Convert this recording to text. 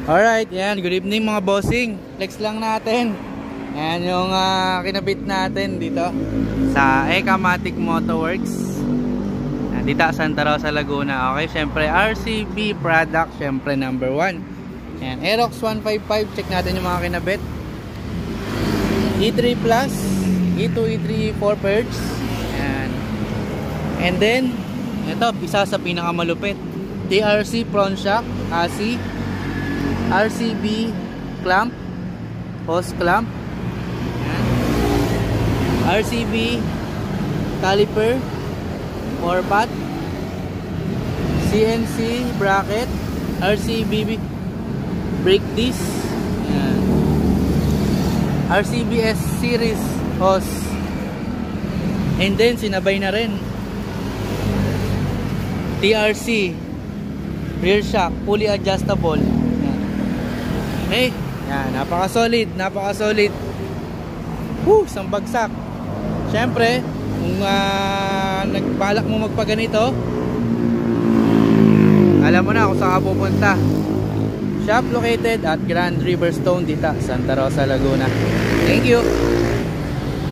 Alright, yan. Good evening mga bossing. Flex lang natin. Yan yung kinabit natin dito sa Ecamatic Motoworks. Yan, dito sa Santa Rosa, Laguna. Okay, syempre RCB product, syempre number 1. Yan, Aerox 155. Check natin yung mga kinabit. E3 Plus, E2, E3, 4 perch. Yan. And then, ito, isa sa pinakamalupit. TRC front shock, ASI, RCB clamp, hose clamp. Yan. RCB caliper, 4-pot, CNC bracket, RCB brake disc. Yan. RCBS series hose. And then sinabay na rin TRC rear shock, fully adjustable. Okay, yan, napaka-solid, napaka-solid. Isang bagsak. Siyempre, kung nagbalak mo magpaganito, alam mo na kung saan ka pupunta. Shop located at Grand Riverstone dito, Santa Rosa, Laguna. Thank you.